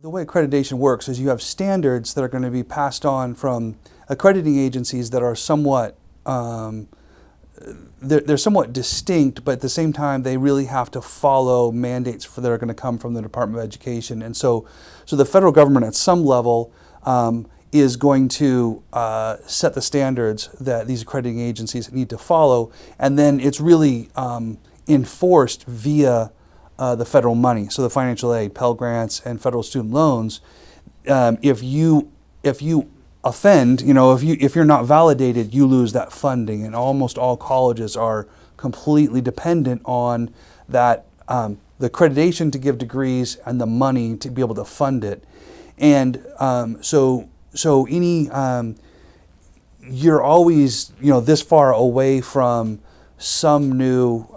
The way accreditation works is you have standards that are going to be passed on from accrediting agencies that are somewhat they're somewhat distinct, but at the same time they really have to follow mandates that are going to come from the Department of Education. And so the federal government at some level is going to set the standards that these accrediting agencies need to follow, and then it's really enforced via the federal money, so the financial aid, Pell Grants, and federal student loans. If you offend, if you're not validated, you lose that funding, and almost all colleges are completely dependent on that, the accreditation to give degrees and the money to be able to fund it. And so you're always this far away from some new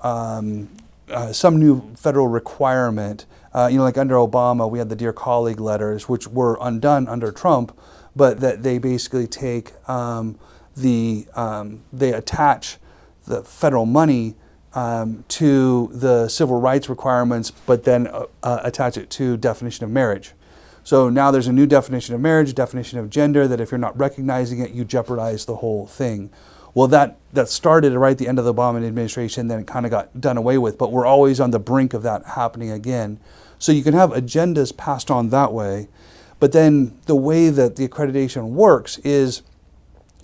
federal requirement. Like under Obama, we had the Dear Colleague letters, which were undone under Trump, but that they basically take they attach the federal money to the civil rights requirements, but then attach it to definition of marriage. So now there's a new definition of marriage, definition of gender, that if you're not recognizing it, you jeopardize the whole thing. Well, that started right at the end of the Obama administration, then it kind of got done away with, but we're always on the brink of that happening again. So you can have agendas passed on that way, but then the way that the accreditation works is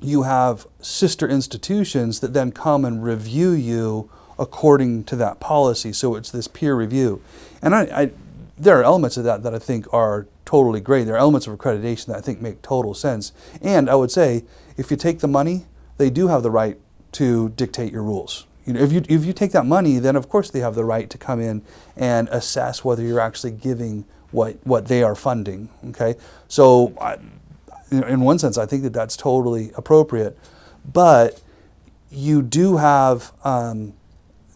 you have sister institutions that then come and review you according to that policy. So it's this peer review. And there are elements of that I think are totally great. There are elements of accreditation that I think make total sense. And I would say, if you take the money, they do have the right to dictate your rules. If you take that money, then of course they have the right to come in and assess whether you're actually giving what they are funding. Okay, so in one sense, I think that that's totally appropriate. But you do have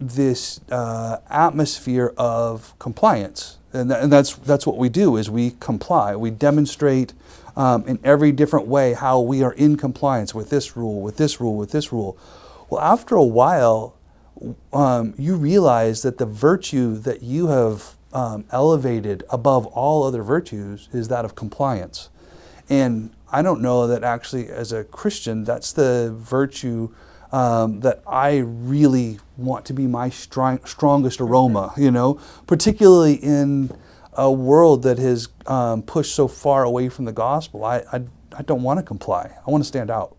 this atmosphere of compliance, and that's what we do, is we comply. We demonstrate in every different way how we are in compliance with this rule, with this rule, with this rule. Well, after a while, you realize that the virtue that you have elevated above all other virtues is that of compliance. And I don't know that actually, as a Christian, that's the virtue that I really want to be my strongest aroma, particularly in a world that has pushed so far away from the gospel. I don't want to comply. I want to stand out.